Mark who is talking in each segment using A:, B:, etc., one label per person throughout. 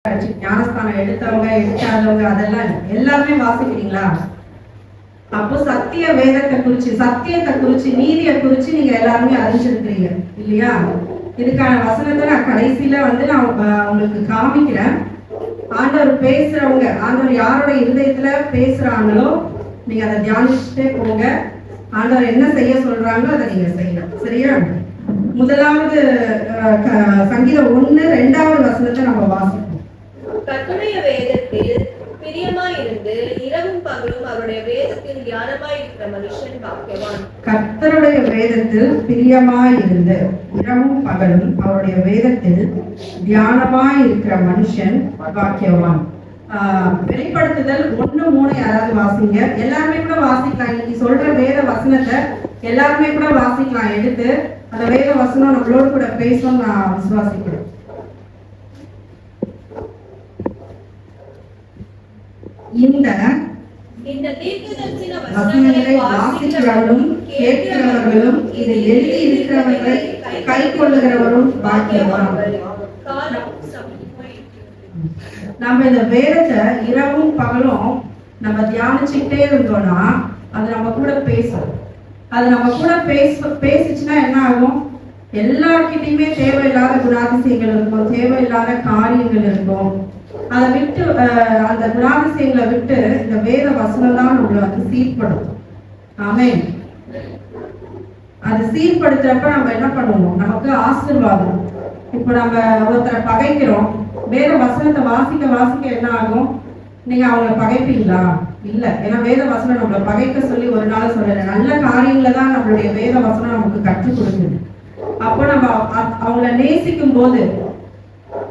A: ஞானஸ்தானம் எடுத்தவங்க எடுக்காதவங்க அதெல்லாம் எல்லாருமே வாசிக்கிறீங்களா? அப்போ சத்திய வேதத்தை குறிச்சு, சத்தியத்தை குறிச்சு, நீதியை குறிச்சு நீங்க எல்லாருமே அறிஞ்சிருக்கிறீங்க இல்லையா? இதுக்கான வசனத்தை நான் கடைசியில நான் உங்களுக்கு காமிக்கிறேன். ஆண்டவர் பேசுறவங்க, ஆண்டவர் யாரோட இருதயத்துல பேசுறாங்களோ நீங்க அதை தியானிச்சுட்டே போங்க. ஆண்டவர் என்ன செய்ய சொல்றாங்களோ அதை நீங்க செய்யணும். சரியா? முதலாவது சங்கீதம் 1:2 வசனத்தை நம்ம வாசிப்போம்.
B: கர்த்தருடைய வேதத்தில் பிரியமாயிருந்து இரவும் பகலும் அவருடைய வேதத்தில் தியானமாயிருக்கிற மனுஷன் பாக்கியவான்.
A: கர்த்தருடைய வேதத்தில் பிரியமாயிருந்து இரவும் பகலும் அவருடைய வேதத்தில் தியானமாயிருக்கிற மனுஷன் பாக்கியவான். வெளிப்படுத்துதல் 1:3 யாராவது வாசிங்க. எல்லாருமே கூட வாசிக்கலாம். இன்னைக்கு சொல்ற வேத வசனத்தை எல்லாருமே கூட வாசிக்கலாம். எடுத்து அந்த வேத வசனம் நம்மளோடு கூட பேசணும் நான் விசுவாசிக்கிறேன். இந்த வசனங்களை வாசிக்கிறவர்களும் கேட்கிறவர்களும் இதை எழுதி இருக்கிறவர்களை கை கொள்ளுகிறவரும் பாக்கியவான். நம்ம இந்த வேதத்தை இரவும் பகலும் நம்ம தியானிச்சுக்கிட்டே இருந்தோம்னா அது நம்ம கூட பேசும். அது நம்ம கூட பேசிச்சுன்னா என்ன ஆகும்? எல்லார்கிட்டையுமே தேவையில்லாத குணாதிசயங்கள் இருக்கும், தேவையில்லாத காரியங்கள் இருக்கும். அதை விட்டு அந்த குணாதிசயங்களை விட்டு இந்த வேத வசனம் தான் நம்மளை சீர்படும். ஆமென். அது சீர்படுத்துறப்ப நம்ம என்ன பண்ணுவோம்? நமக்கு ஆசீர்வாதம். இப்ப நம்ம ஒருத்தரை பகைக்கிறோம், வேத வசனத்தை வாசிக்க வாசிக்க என்ன ஆகும்? நீங்க அவங்களை பகைப்பீங்களா? இல்ல. ஏன்னா வேத வசனம் நம்மளை பகைக்க சொல்லி ஒரு நாள் சொல்லல. நல்ல காரியங்களை தான் நம்மளுடைய வேத வசனம் நமக்கு கற்றுக் கொடுக்குது. அப்போ நம்ம அவங்கள நேசிக்கும் போது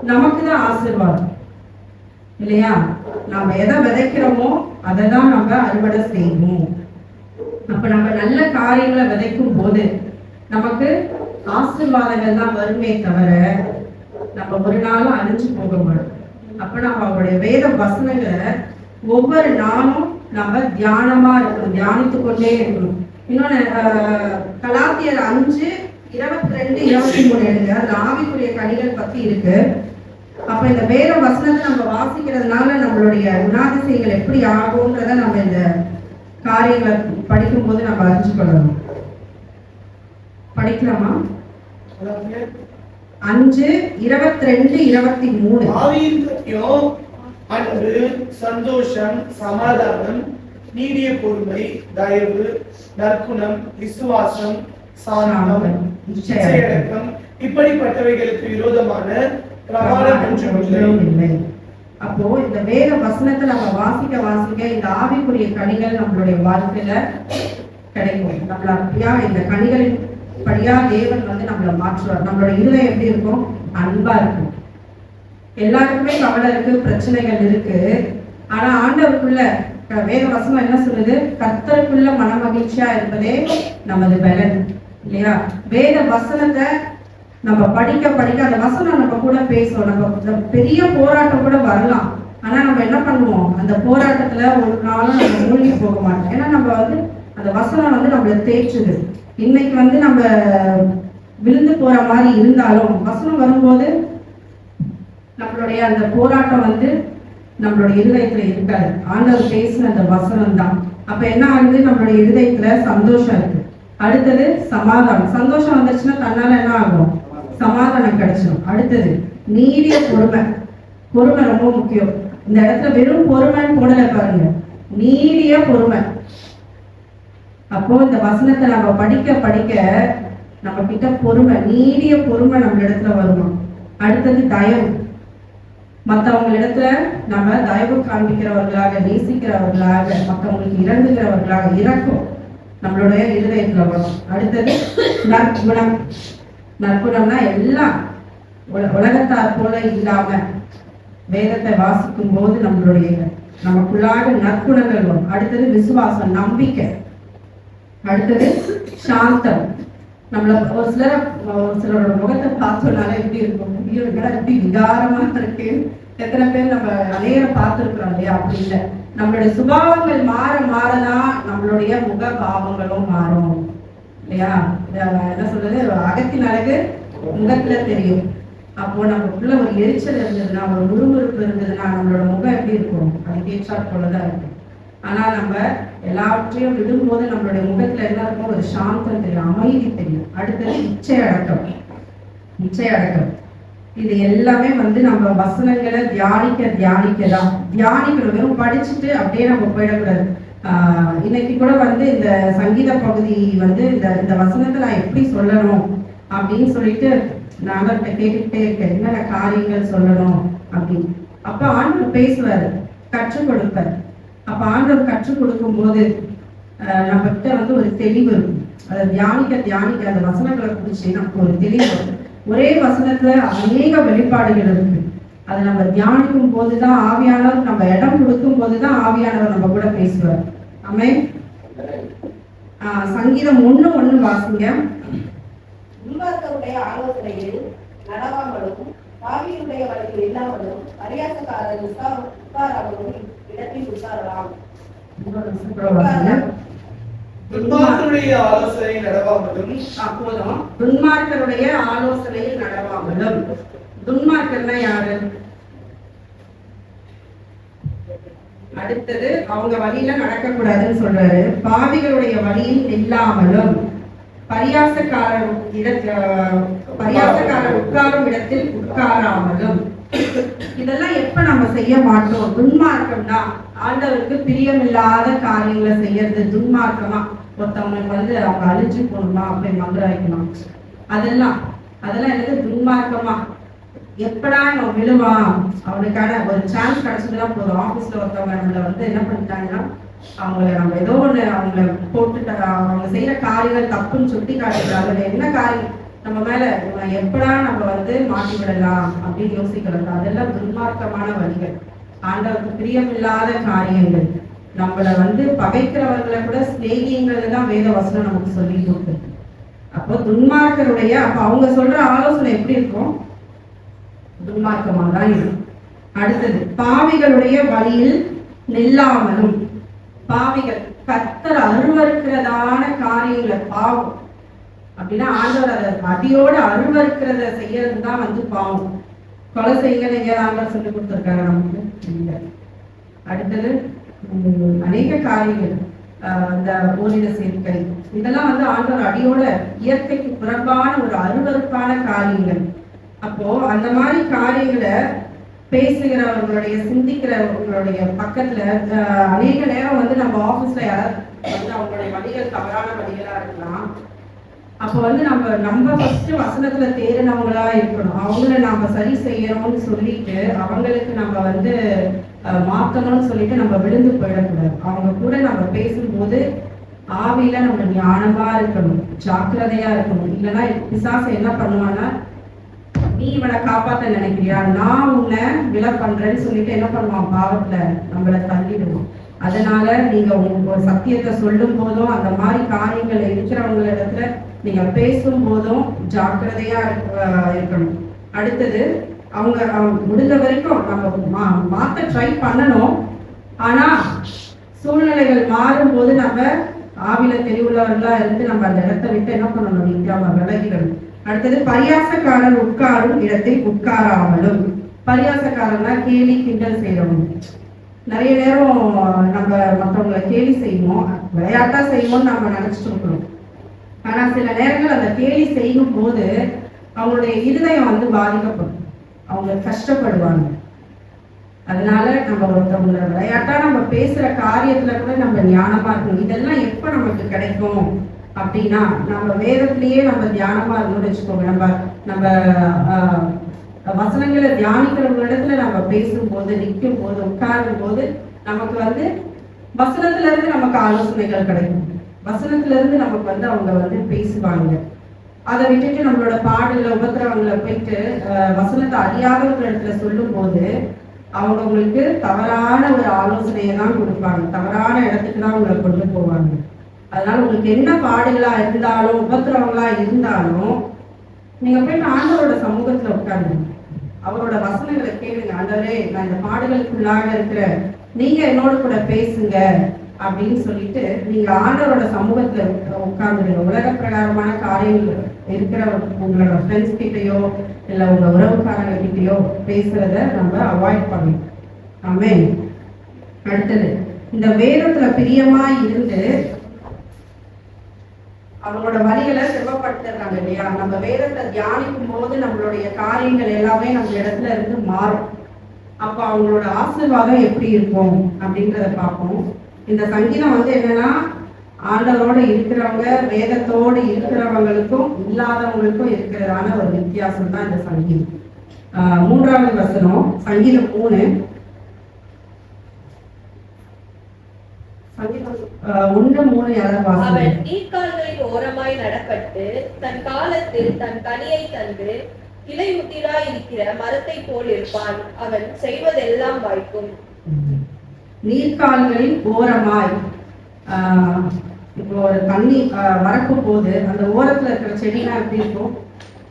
A: நமக்கு தான் ஆசீர்வாதம் இல்லையா? நம்ம எதை விதைக்கிறோமோ அதை தான் நம்ம அறுவடை செய்வோம். அப்ப நம்ம நல்ல காரியங்களை விதைக்கும் போது நமக்கு ஆசீர்வாதங்கள் தான் வருமே தவிர நம்ம ஒரு நாளும் அழிஞ்சு போக மாட்டோம். அப்ப நம்ம அவருடைய வேத வசனங்களை ஒவ்வொரு நாளும் நம்ம தியானமா இருக்கணும், தியானித்து கொண்டே இருக்கணும். இன்னொன்னு கலாத்தியர் 5:22-23 எடுங்க. அது ஆவிக்குரிய கனிகள் பத்தி இருக்கு. அப்ப இந்த வேத வசனத்தை நம்ம வாசிக்கிறதுனால நம்மளுடைய குணாதிசயங்கள் எப்படி ஆகும்ன்றத நம்ம இந்த காரியங்களை படிக்கும் போது நம்ம அறிஞ்சு கொள்ளணும். படிக்கலாமா? 5:22-23.
C: ஆவியின் சத்தியம் அன்பு, சந்தோஷம், சமாதானம், நீடிய பொறுமை, தயவு, நற்குணம், விசுவாசம், சாந்தம், இச்சையடக்கம், இப்படிப்பட்டவைகளுக்கு விரோதமான பிரமாணம் ஒன்றும் இல்லை.
A: அப்போ இந்த வேத வசனத்தை நம்ம வாசிக்க வாசிக்க இந்த ஆவிக்குரிய கனிகள் நம்மளுடைய வாழ்க்கையில கிடைக்கும். நம்மள அப்படியா இந்த கனிகளின் படியா தேவன் நம்மளை மாற்றுவார். நம்மளோட இருதயம் எப்படி இருக்கும்? அன்பா இருக்கும். எல்லாருக்குமே கவலை இருக்கு, பிரச்சனைகள் இருக்கு. ஆனா ஆண்டவருக்குள்ள வேத வசனம் என்ன சொல்லுது? கர்த்தருக்குள்ள மன மகிழ்ச்சியா இருப்பதே நமது பலன் இல்லையா? வேத வசனத்தை நம்ம படிக்க படிக்க அந்த வசனம் நம்ம கூட பேசுவோம். நம்ம பெரிய போராட்டம் கூட வரலாம். ஆனா நம்ம என்ன பண்ணுவோம்? அந்த போராட்டத்துல ஒரு நாளும் நம்ம மூழ்கி போக மாட்டோம். ஏன்னா நம்ம அந்த வசனம் நம்மளை தேய்ச்சுது. இன்னைக்கு நம்ம விழுந்து போற மாதிரி இருந்தாலும் வசனம் வரும்போது நம்மளுடைய அந்த போராட்டம் நம்மளுடைய இருதயத்துல இருக்காது. ஆண்டவர் பேசின அந்த வசனம் தான். அப்ப என்ன ஆகுது? நம்மளுடைய இருதயத்துல சந்தோஷம் இருக்கு. அடுத்தது சமாதானம். சந்தோஷம் வந்துச்சுன்னா தன்னால என்ன ஆகும்? சமாதானம் கிடைச்சிடும். அடுத்தது நீடிய பொறுமை. பொறுமை ரொம்ப முக்கியம். இந்த இடத்துல வெறும் பொறுமைன்னு போடல பாருங்க, நீடிய பொறுமை. அப்போ இந்த வசனத்தை நம்ம படிக்க படிக்க நம்ம கிட்ட பொறுமை, நீடிய பொறுமை நம்ம இடத்துல வருமா. அடுத்தது தயவு. மற்றவங்க இடத்துல நம்ம தயவு காண்பிக்கிறவர்களாக, நேசிக்கிறவர்களாக, மற்றவங்களுக்கு இறங்குகிறவர்களாக, இறக்கும் நம்மளுடைய இருதயத்துல வரும். அடுத்தது நற்குணம். நற்குணம்னா எல்லாம் உலகத்தார் போல இல்லாம வேதத்தை வாசிக்கும் போது நமக்குள்ளாக நற்குணங்கள் வரும். அடுத்தது விசுவாசம், நம்பிக்கை. அடுத்தது சாந்தம். ஒரு சிலரோட முகத்தை பார்த்தோம்னால எப்படி இருக்கும்? எப்படி விகாரமா இருக்கு. எத்தனை பேர் நம்ம அநேகம் பார்த்துருக்கிறோம் இல்லையா? அப்படி இல்லை. நம்மளுடைய சுபாவங்கள் மாற மாறதான் நம்மளுடைய முக பாவங்களும் மாறும் இல்லையா? என்ன சொல்றது? அகத்தின் அழகு முகத்துல தெரியும். அப்போ நமக்குள்ள ஒரு எரிச்சல் இருந்ததுன்னா, ஒரு முறுமுறுப்பு இருந்ததுன்னா நம்மளோட முகம் எப்படி இருக்கும்? அது கேட்சாற் போலதான் இருக்கும். ஆனா நம்ம எல்லாவற்றையும் விடும்போது நம்மளுடைய முகத்துல என்ன இருக்கும்? ஒரு சாந்தம் தெரியும், அமைதி தெரியும். அடுத்தது இச்சை அடக்கம். இச்சை அடக்கம் இது எல்லாமே நம்ம வசனங்களை தியானிக்கதான் தியானிக்கணும். வெறும் படிச்சுட்டு அப்படியே நம்ம போயிடக்கூடாது. இன்னைக்கு கூட இந்த சங்கீத பகுதி இந்த வசனத்தை நான் எப்படி சொல்லணும் அப்படின்னு சொல்லிட்டு நான் அவர்கிட்ட கேட்டுக்கிட்டே இருக்கேன், என்னென்ன காரியங்கள் சொல்லணும் அப்படின்னு. அப்ப ஆண்டவர் பேசுவாரு, கற்றுக் கொடுப்பார். அப்ப ஆண்டவர் கற்றுக் கொடுக்கும் போது நம்ம கிட்ட ஒரு தெளிவு இருக்கும். அதை தியானிக்க அந்த வசனங்களை குறிச்சு நமக்கு ஒரு தெளிவு வரும். ஒரே வசனத்துல அநேக வெளிப்பாடுகள் இருக்கு. அதை நம்ம தியானிக்கும் போதுதான் ஆவியானவர், நம்ம இடம் கொடுக்கும் போதுதான் ஆவியானவர் நம்ம கூட பேசுவார். ஆமென். சங்கீதம் 1:1 வாசிங்க.
D: துன்மார்க்கருடைய ஆலோசனையில் நடவாமலும் பாவியுடைய வழியில் இல்லாமலும் பரியாசக்காரர் உட்காராமலும் இடத்தில் உட்காரலாம்.
C: துன்மார்க்கருடைய ஆலோசனை நடவாமலும்.
A: அப்போதும் துன்மார்க்கருடைய ஆலோசனையில் நடவாமலும். துன்மார்க்கர்னா யாரு? அடுத்தது அவங்க வழியில நடக்க கூடாதுன்னு சொல்றாரு. பாவிகளுடைய வழியில் இல்லாமலும் பரியாசக்காரர் உட்காரும் இடத்தில் உட்காராமலும். இதெல்லாம் எப்ப நம்ம செய்ய மாட்டோம்? துன்மார்க்கம்னா ஆண்டவருக்கு பிரியமில்லாத காரியங்களை செய்யறது துன்மார்க்கமா. ஒருத்தவங்களுக்கு அவங்க அழிஞ்சு போகணுமா, அப்படி மந்திராய்க்கணும், அதெல்லாம் என்னது துன்மார்க்கமா. எப்படா அவன் விழுவான், அவனுக்கான ஒரு சான்ஸ் கிடைச்சதுன்னா போதும். ஆபீஸ்ல ஒருத்தவங்க நம்மள என்ன பண்ணிட்டாங்கன்னா, அவங்கள நம்ம ஏதோ ஒண்ணு அவங்கள போட்டுட்டா, அவங்க செய்யற காரியங்கள் தப்புன்னு சுட்டி காட்டுறாங்க. என்ன காரியம் நம்ம மேல எப்படா நம்ம மாட்டி விடலாம் அப்படின்னு யோசிக்கிறது. அதெல்லாம் துன்மார்க்கமான வழிகள், ஆண்டவருக்கு பிரியமில்லாத காரியங்கள். நம்மள பகைக்கிறவர்களை கூட சிநேகிங்கிறது தான் வேத வசனம் நமக்கு சொல்லி கொடுக்குது. அப்போ துன்மார்க்கருடைய அவங்க சொல்ற ஆலோசனை எப்படி இருக்கும்? துன்மார்க்கமா தான் இருக்கும். அடுத்தது பாவிகளுடைய வழியில் நில்லாமலும். பாவிகள் கர்த்தர் அருவருக்கிறதான காரியங்களை, பாவம் அப்படின்னா ஆண்டவர் அதை அடியோட அருவருக்கிறத செய்யறதுதான் பாவம். கொலை செய்யுங்க நீங்க ஆண்டவர் சொல்லி கொடுத்துருக்காரு நமக்கு இல்லை. அடுத்தது அநேக காரியங்கள், இந்த ஓரின சேர்க்கை, இதெல்லாம் ஆண்டவர் அடியோட இயற்கைக்கு புறம்பான ஒரு அருவருப்பான காரியங்கள். அப்போ அந்த மாதிரி காரியங்களை பேசுகிறவங்களுடைய சிந்திக்கிறவங்களுடைய பக்கத்துல அநேக நேரம் நம்ம ஆபீஸ்ல யாராவது அவங்களுடைய வழிகள் தவறான வழிகளா இருக்கலாம். அப்போ நம்ம ஃபர்ஸ்ட் வசனத்துல தேறினவங்களா இருக்கணும். அவங்கள நாம சரி செய்யணும்னு சொல்லிட்டு அவங்களுக்கு நம்ம மாத்தணும்னு சொல்லிட்டு நம்ம விழுந்து போயிடக்கூடாது. அவங்க கூட நம்ம பேசும்போது ஆவியில நம்ம ஞானமா இருக்கணும், ஜாக்கிரதையா இருக்கணும். இல்லைன்னா பிசாசு என்ன பண்ணுவான்னா, நீ இவனை காப்பாத்த நினைக்கிறியா, நான் உன்னை விலை பண்றேன்னு சொல்லிட்டு என்ன பண்ணுவான், பாவத்துல நம்மளை தள்ளிடுவோம். அதனால நீங்க உங்க சத்தியத்தை சொல்லும் போதும் அந்த மாதிரி காரியங்கள் இருக்கிறவங்களிடத்துல நீங்க பேசும் போதும் ஜாக்கிரதையா இருக்கணும். அடுத்தது அவங்க முடிஞ்ச வரைக்கும் நம்ம மாத்த ட்ரை பண்ணணும். ஆனா சூழ்நிலைகள் மாறும் போது நம்ம ஆவில தெளிவுள்ளவர்களா இருந்து நம்ம அந்த இடத்தை விட்டு என்ன பண்ணணும், நீங்க விலகிடணும். அடுத்தது பரியாசக்காரன் உட்காரும் இடத்தில் உட்காராமலும். பரியாசக்காரன்னா கேலி கிண்டல் செய்யறவங்க. நிறைய நேரம் நம்ம மற்றவங்களை கேலி செய்வோம், விளையாட்டா செய்வோம்னு நம்ம நினைச்சிட்டு இருக்கணும். ஆனா சில நேரங்கள் அந்த கேலி செய்யும் போது அவங்களுடைய இருதயம் பாதிக்கப்படும், அவங்க கஷ்டப்படுவாங்க. அதனால நம்ம ஒருத்தவங்களை விளையாட்டா நம்ம பேசுற காரியத்துல கூட நம்ம ஞானமா இருக்கணும். இதெல்லாம் எப்ப நமக்கு கிடைக்கும் அப்படின்னா, நம்ம வேதத்திலேயே நம்ம தியானமா இருக்கணும்னு வச்சுக்கோங்க. நம்ம வசனங்களை தியானிக்கிறவங்க இடத்துல நம்ம பேசும்போது, நிற்கும் போது, உட்காரும் போது நமக்கு வசனத்துல இருந்து நமக்கு ஆலோசனைகள் கிடைக்கும். வசனத்துல இருந்து நமக்கு அவங்க பேசுவாங்க. அதை விட்டுட்டு நம்மளோட பாடல உபத்திரவங்களை போயிட்டு வசனத்தை அறியாதவங்க இடத்துல சொல்லும் போது அவங்க உங்களுக்கு தவறான ஒரு ஆலோசனையை தான் கொடுப்பாங்க, தவறான இடத்துக்கு தான் உங்களை கொண்டு போவாங்க. அதனால உங்களுக்கு என்ன பாடுகளா இருந்தாலும், உபத்திரவங்களா இருந்தாலும், நீங்க போயிட்டு ஆண்டவரோட சமூகத்துல உட்காருங்க, அவரோட வசனங்களை கேளுங்க. ஆண்டவரே, நான் இந்த பாடுகளுக்குள்ளாக இருக்கிற, நீங்க என்னோட கூட பேசுங்க அப்படின்னு சொல்லிட்டு நீங்க ஆண்டவரோட சமூகத்துல உட்கார்ந்துடுங்க. உலக பிரகாரமான காரியங்கள் இருக்கிற உங்களோட ஃப்ரெண்ட்ஸ் கிட்டயோ இல்லை உங்க உறவுக்காரங்க கிட்டயோ பேசுறத நம்ம அவாய்ட் பண்ணணும். ஆமென். அடுத்தது, இந்த வேதத்துல பிரியமா இருந்து அவங்களோட வழிகளை செவ்வப்படுத்துறாங்க இல்லையா? நம்ம வேதத்தை தியானிக்கும் போது நம்மளுடைய காரியங்கள் எல்லாமே நம்ம இடத்துல இருந்து மாறும். அப்ப அவங்களோட ஆசீர்வாதம் எப்படி இருக்கும் அப்படின்றத பார்ப்போம். இந்த சங்கீதம் வந்து என்னன்னா, ஆண்டவரோட இருக்கிறவங்க, வேதத்தோடு இருக்கிறவங்களுக்கும் இல்லாதவங்களுக்கும் இருக்கிறதான ஒரு வித்தியாசம் தான் இந்த சங்கீதம். 3வது வசனம், சங்கீதம் 3, சங்கீதம் 1:3 யாராவது வாசிங்க.
B: அவன் நீர்க்கால்களின் ஓரமாய் நடப்பட்டு தன் காலத்தில் தன் கனியை தந்து இலையுதிராய் இருக்கிற மரத்தை போல் இருப்பான். அவன் செய்வதெல்லாம் வாய்க்கும்.
A: நீர்க்கால்களின் ஓரமாய், இப்போ ஒரு தண்ணி வரப்பு போது அந்த ஓரத்துல இருக்கிற செடினா எப்படி இருக்கும்?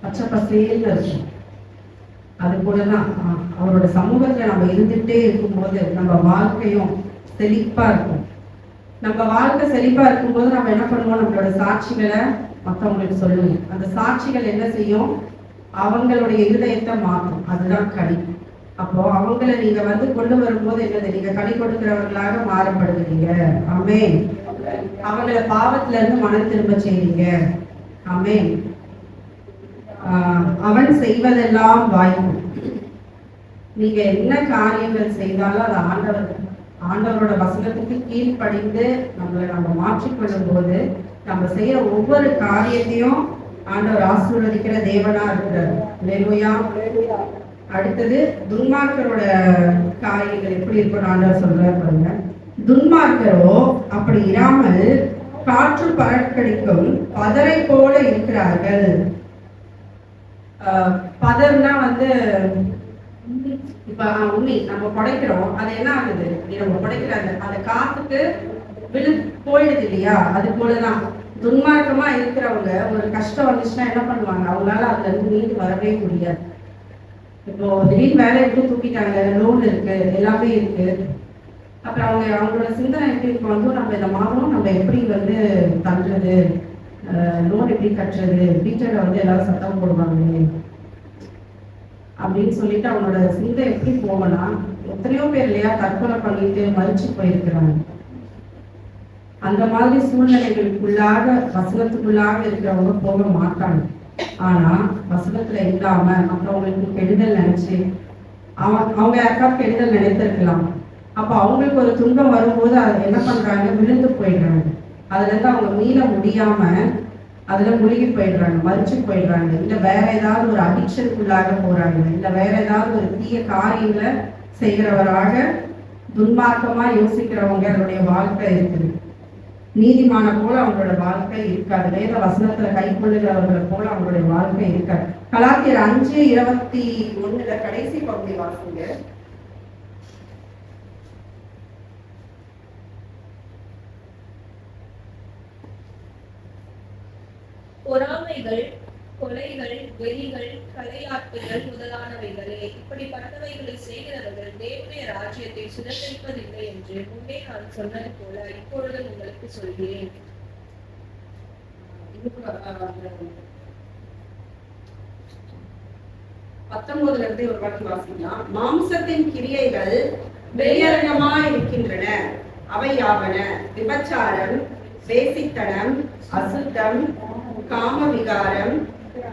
A: பச்சை பசேல்னு இருக்கும். அது போலதான் அவரோட சமூகத்துல நம்ம இருந்துட்டே இருக்கும்போது நம்ம வாழ்க்கையும் செழிப்பா இருக்கும். நம்ம வாழ்க்கை செழிப்பா இருக்கும்போது நம்ம என்ன பண்ணுவோம்? நம்மளோட சாட்சிகளை மற்றவங்களுக்கு சொல்லுவோம். அந்த சாட்சிகள் என்ன செய்யும்? அவங்களுடைய இருதயத்தை மாற்றும். அதுதான் கனி. அப்போ அவங்களை நீங்க வந்து கொண்டு வரும்போது என்னது? நீங்க கனி கொடுக்கிறவர்களாக மாறப்படுகிறீங்க. ஆமென். அவங்களை பாவத்துல இருந்து மனம் திரும்ப செய்றீங்க. ஆமென். அவன் செய்வதெல்லாம் வாய்க்கும். நீங்க என்ன காரியங்கள் செய்தாலும் அது ஆண்டவரோட வசனத்துக்கு கீழ்ப்படிந்து நம்ம மாற்றிக்கொள்ளும் போது நம்ம செய்யற ஒவ்வொரு காரியத்தையும் ஆண்டவர் ஆசீர்வதிக்கிற தேவனா இருக்கிறார். அல்லேலூயா. அடுத்தது, துன்மார்க்கரோட காரியங்கள் எப்படி இருக்கும்னு ஆண்டவர் சொல்றாரு பாருங்க. துன்மார்க்கரோ அப்படி இராமல் காற்று பறக்கடிக்கும் பதரை போல இருக்கிறார்கள். பதர்னா வந்து இப்ப உண்மை நம்ம புடைக்கிறோம், அது என்ன ஆகுது? நம்ம புடைக்கிற அந்த காத்துக்கு போயிடுது இல்லையா? அது போலதான் துன்மார்க்கமா இருக்கிறவங்க ஒரு கஷ்டம் வந்துச்சுன்னா என்ன பண்ணுவாங்க? அவங்களால அதுல இருந்து மீண்டு வரவே முடியாது. இப்போ திடீர்னு வேலையை விட்டு தூக்கிட்டாங்க, லோன் இருக்கு, எல்லாமே இருக்கு. அப்புறம் அவங்களோட சிந்தனை எப்படி இருக்கும்? வந்து நம்ம இதை மாறணும், நம்ம எப்படி வந்து தள்ளுறது, லோன் எப்படி கட்டுறது, வீட்டில் வந்து எல்லாரும் சத்தம் போடுவாங்க அப்படின்னு சொல்லிட்டு அவங்களோட சிந்தை எப்படி போகனா, எத்தனையோ பேர் இல்லையா தற்கொலை பண்ணிட்டு மறிச்சு போயிருக்கிறாங்க. அந்த மாதிரி சூழ்நிலைகளுக்குள்ளாக வசனத்துக்குள்ளாக இருக்கிறவங்க போக மாட்டாங்க. ஆனா வசனத்துல இல்லாம மற்றவங்களுக்கு கெடுதல் நினைச்சு அவங்க யாருக்காவது கெடுதல் நினைத்திருக்கலாம். அப்ப அவங்களுக்கு ஒரு துன்பம் வரும்போது அதை என்ன பண்றாங்க? விழுந்து போயிடுறாங்க. அதுல இருந்து அவங்க மீள முடியாம அதுல முழுகி போயிடுறாங்க, மறிச்சு போயிடுறாங்க. இல்ல வேற ஏதாவது ஒரு அடிக்ஷனுக்குள்ளாக போறாங்க, இல்ல வேற ஏதாவது ஒரு தீய காரியங்களை செய்கிறவராக துன்மார்க்கமா யோசிக்கிறவங்க அவருடைய வாழ்க்கை இருக்குது. நீதிமான போல அவங்களோட வாழ்க்கை இருக்காது. வேத வசனத்துல கை கொள்ளுகிறவர்களை போல அவங்களுடைய வாழ்க்கை இருக்காது. கலாத்தியர் 5:21 கடைசி பகுதி வாசிங்க.
B: பொறாமைகள், கொலைகள், வெறிகள், கலையாட்டுகள் முதலானவைகளே, இப்படிப்பட்டவைகளை செய்கிறவர்கள் தேவனுடைய ராஜ்யத்தை சுதந்திரிப்பதில்லை என்று முன்னே நான் சொன்னது போல இப்பொழுது உங்களுக்கு சொல்கிறேன்.
A: 19 இருந்து ஒரு வாட்டி வாசிக்கலாம். மாம்சத்தின் கிரியைகள் வெளியரங்கமாய் இருக்கின்றன. அவை யாவன: விபச்சாரம், வேசித்தனம், அசுத்தம், காம விகாரம்,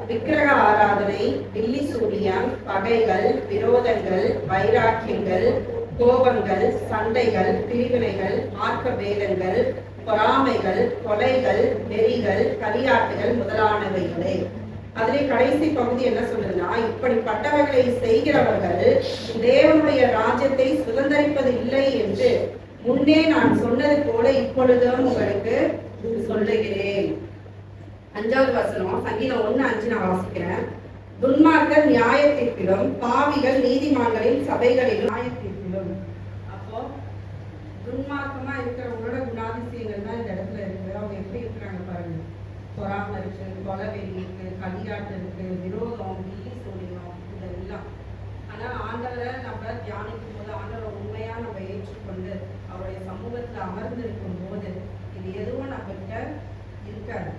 A: விக்கிரக ஆராதனை, பில்லி சூனியம், பகைகள், விரோதங்கள், வைராக்கியங்கள், கோபங்கள், சண்டைகள், பிரிவினைகள், மார்க்க பேதங்கள், பொறாமைகள், கொலைகள், வெறிகள், களியாட்டுகள் முதலானவைகளே. அதிலே கடைசி பகுதி என்ன சொல்லுதுன்னா, இப்படிப்பட்டவர்களை செய்கிறவர்கள் தேவனுடைய ராஜ்யத்தை சுதந்திரிப்பது இல்லை என்று முன்னே நான் சொன்னது போல இப்பொழுதும் உங்களுக்கு சொல்லுகிறேன். 5வது வசனம், சங்கீதம் 1:5 நான் வாசிக்கிறேன். துன்மார்க்கர் நியாயத்தீர்ப்பிலும், பாவிகள் நீதிமான்களின் சபைகளிலும் நியாயத்தீர்ப்பிலும். அப்போ துன்மார்க்கமா இருக்கிறவங்களோட குணாதிசயங்கள் தான் இந்த இடத்துல இருக்கு. அவங்க எப்படி இருக்கிறாங்க பாருங்க. பொறாமை இருக்கு, கொலவெறி இருக்கு, களியாட்டு இருக்கு, விரோதம், பில்லி சூனியம், இதெல்லாம். ஆனா ஆண்டவரை நம்ம தியானிக்கும் போது, ஆண்டவரை உண்மையா நம்ம ஏற்றுக்கொண்டு அவருடைய சமூகத்துல அமர்ந்து இருக்கும் போது இது எதுவும் நம்மகிட்ட இருக்காது.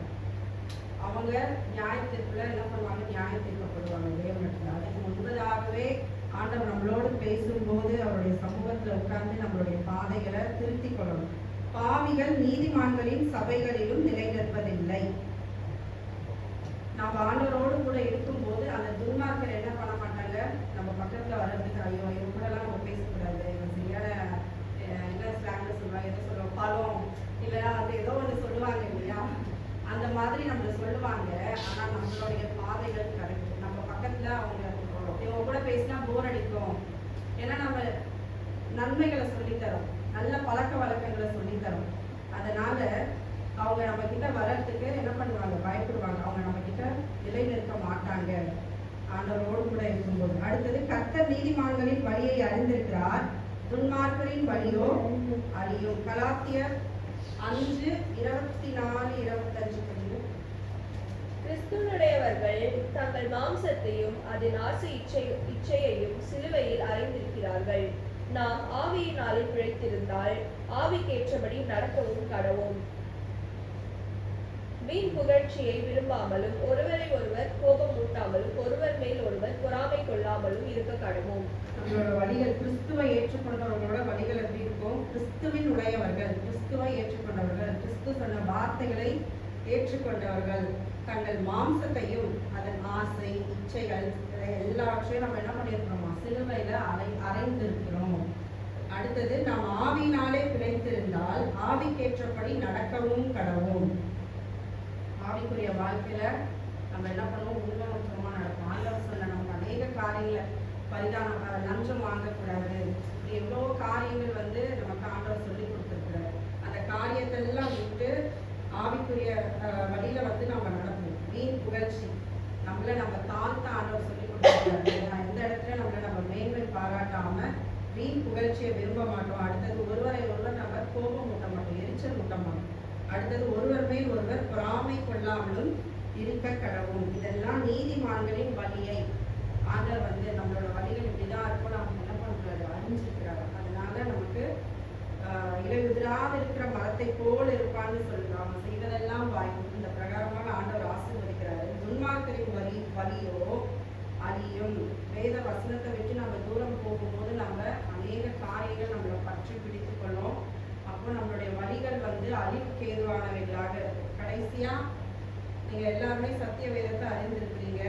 A: அவங்க நியாயத்திற்குள்ள என்ன பண்ணுவாங்க, நியாயம் தீர்க்கப்படுவாங்க தேவனிடத்துல. அதுக்கு முன்பதாகவே ஆண்டவர் நம்மளோடு பேசும்போது அவருடைய சமூகத்துல உட்கார்ந்து நம்மளுடைய பாதைகளை திருத்திக் கொள்ளணும். பாவிகள் நீதிமான்களின் சபைகளிலும் நிலை நிற்பதில்லை. நம்ம ஆண்டவரோடு கூட இருக்கும்போது அந்த துன்மார்க்கர் என்ன பண்ண மாட்டாங்க, நம்ம பக்கத்துல வர்றதுக்கு ஐயோ இவங்க கூட எல்லாம் நம்ம பேசக்கூடாது, இவங்க சரியான என்ன ஸ்லாங்ல சொல்லுவாங்க, என்ன சொல்லுவாங்க, பழம் இல்லைன்னா வந்து ஏதோ ஒன்று சொல்லுவாங்க இல்லையா, அந்த மாதிரி நம்மள சொல்லுவாங்க. ஆனா நம்மளுடைய பாதைகள் கரெக்ட். நம்ம பக்கத்துல அவங்க இவங்க கூட பேசினா போர் அடிக்கும். ஏன்னா நம்ம நன்மைகளை சொல்லித்தரோம், நல்ல பழக்க வழக்கங்களை சொல்லித்தரோம். அதனால அவங்க நம்ம கிட்ட வர்றதுக்கு என்ன பண்ணுவாங்க, பயப்படுவாங்க. அவங்க நம்ம கிட்ட நிலை நிற்க மாட்டாங்க ஆண்டவரோடு கூட இருக்கும்போது. அடுத்தது, கர்த்தர் நீதிமான்களின் வழியை அறிந்திருக்கிறார், துன்மார்க்கரின் வழியோ அழியும். கலாத்தியர் 5:24-25.
B: கிறிஸ்துவனுடையவர்கள் தங்கள் மாம்சத்தையும் அதன் ஆசை இச்சையையும் சிலுவையில் அறைந்திருக்கிறார்கள். நாம் ஆவியினாலே பிழைத்திருந்தால் ஆவிக்கேற்றபடி நடக்கவும் கடவோம். வீண் புகழ்ச்சியை விரும்பாமலும் ஒருவரை ஒருவர் கோபம் ஊட்டாமலும் ஒருவர் மேல் ஒருவர் பொறாமை கொள்ளாமலும் இருக்க கடவோம்.
A: நம்மளோட வழிகள், கிறிஸ்துவை ஏற்றுக்கொண்டவர்களோட வழிகள் எப்படி இருக்கும்? கிறிஸ்துவின் உடையவர்கள், கிறிஸ்துவை ஏற்றுக்கொண்டவர்கள், கிறிஸ்து சொன்ன வார்த்தைகளை ஏற்றுக்கொண்டவர்கள், தங்கள் மாம்சத்தையும் அதன் ஆசை இச்சைகள் எல்லாவற்றையும் நம்ம என்ன பண்ணியிருக்கிறோமா, சிலுவையில அறைந்திருக்கிறோம். அடுத்தது, நாம் ஆவியினாலே பிழைத்திருந்தால் ஆவிக்கேற்றபடி நடக்கவும் கடவோம். ஆவிக்குரிய வாழ்க்கையில நம்ம என்ன பண்ணுவோம், உண்மையுற்றமா நடக்கும். ஆண்டவர் சொன்ன நமக்கு அநேக காரியங்களை பரிதானம், லஞ்சம் வாங்கக்கூடாது, இப்படி எவ்வளோ காரியங்கள் வந்து நமக்கு ஆண்டவர் சொல்லி கொடுத்துருக்கிறார். அந்த காரியத்தெல்லாம் விட்டு ஆவிக்குரிய வழியில வந்து நம்ம நடப்போம். வீண் புகழ்ச்சி, நம்மள நம்ம தாழ்த்த ஆண்டவர் சொல்லி கொடுத்துருக்காரு. எந்த இடத்துல நம்மள நம்ம மேன்மை பாராட்டாம வீண் புகழ்ச்சியை விரும்ப மாட்டோம். அடுத்தது, ஒருவரை ஒருவர் நம்ம கோபம் ஊட்ட மாட்டோம், எரிச்சல் ஊட்ட மாட்டோம். அடுத்தது, ஒருவர் மேல் ஒருவர் பொறாமை கொள்ளாமலும் இருக்க கடவும். இதெல்லாம் நீதிமான்களின் வழியை ஆண்டவர் வந்து நம்மளோட வழிகள் இப்படிதான் இருக்கும் நமக்கு என்ன பண்றாரு, அறிஞ்சிருக்கிறாரு. அதனால நமக்கு இலையுதிராது இருக்கிற மரத்தை போல் இருப்பான்னு சொல்றாங்க. அவன் செய்வதெல்லாம் வாய்க்கும். இந்த பிரகாரமாக ஆண்டவர் ஆசீர்வதிக்கிறாரு. துன்மார்க்கரின் வழியோ அழியும். வேத வசனத்தை விட்டு நம்ம தூரம் போகும்போது நம்ம அநேக காரியங்கள் நம்மளை பற்றி பிடித்துக் கொள்ளும். அப்போ நம்மளுடைய வழிகள் வந்து அழிவுக்கு ஏதுவானவைகளாக இருக்கும். கடைசியா நீங்க எல்லாருமே சத்திய வேதத்தை அறிந்திருக்கிறீங்க.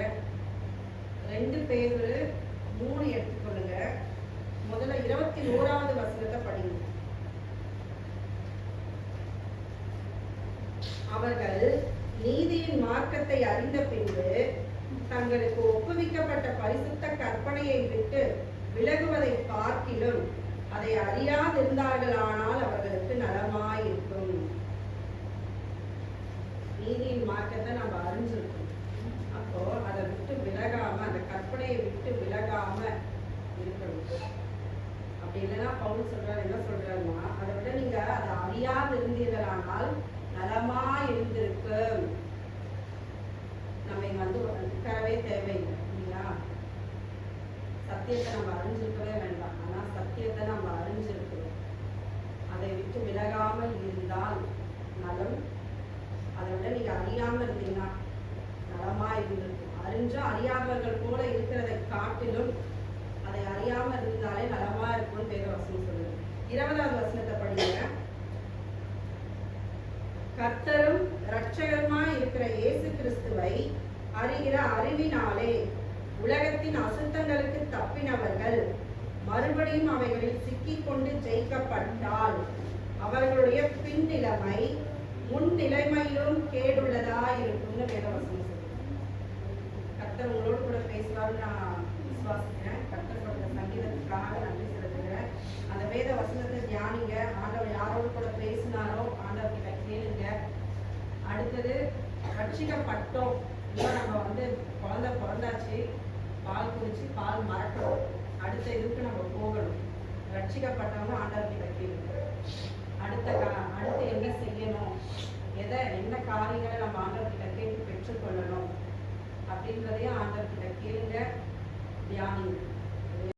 A: 2 பேதுரு 3 எடுத்துக்கொள்ளுங்க. முதல்ல 21வது வசனத்தை படிங்க. அவர்கள் நீதியின் மார்க்கத்தை அறிந்த பின்பு தங்களுக்கு ஒப்புவிக்கப்பட்ட பரிசுத்த கற்பனையை விட்டு விலகுவதை பார்க்கிலும் அதை அறியாதிருந்தார்களானால் அவர்களுக்கு நலமாயிருக்கும். நீதியின் மார்க்கத்தை நம்ம அறிஞ்சிருக்கோம். அப்போ அதை விட்டு விலகாம, அந்த கற்பனையை விட்டு விலகாம இருக்கணும். அப்படி இல்லைன்னா பவுல் சொல்றாரு, என்ன சொல்றாருன்னா, அதை விட நீங்க அதை அறியாது இருந்தீர்களானால் நலமா இருந்திருக்கு. நம்ம இங்க வந்து உட்காரவே தேவையில்லை இல்லையா? சத்தியத்தை நம்ம அறிஞ்சிருக்கவே வேண்டாம். ஆனா சத்தியத்தை நம்ம அறிஞ்சிருக்கிறோம். அதை விட்டு விலகாமல் இருந்தால் நலம். அதை விட நீங்க அறியாம இருந்தீங்கன்னா நலமா இருந்திருக்கும். அறிஞ்சா அறியாதவர்கள் போல இருக்கிறதை காட்டிலும் அதை அறியாம இருந்தாலே நலமா இருக்கும்னு வேத வசனம் சொல்லுது. 20வது வசனத்தை படிங்க. கர்த்தரும் இரட்சகருமாய் இருக்கிற இயேசு கிறிஸ்துவை அறிகிற அறிவினாலே உலகத்தின் அசுத்தங்களுக்கு தப்பினவர்கள் மறுபடியும் அவைகளில் சிக்கிக்கொண்டு ஜெயிக்கப்பட்டால் அவர்களுடைய பின்னிலைமை முன்னிலைமையிலும் கேடுள்ளதா இருக்கும்னு வேதவசனம் சொல்லுங்க. கர்த்தர் உங்களோடு கூட பேசுவார்னு நான் விசுவாசிக்கிறேன். கர்த்தர் சொல்ற சங்கீதத்துக்காக நன்றி செலுத்துகிறேன். அந்த வேத வசனத்தை தியானிங்க. ஆண்டவர் யாரோடு கூட பேசினாரோ ஆண்டவர் கிட்ட கேளுங்க. அடுத்தது, ரட்சிக்கப்பட்டோம். இன்னும் நம்ம வந்து குழந்தை பிறந்தாச்சு, பால் குடிச்சு பால் மறக்கணும். அடுத்த இதுக்கு நம்ம போகணும். ரட்சிக்கப்பட்டவங்க ஆண்டவர் கிட்ட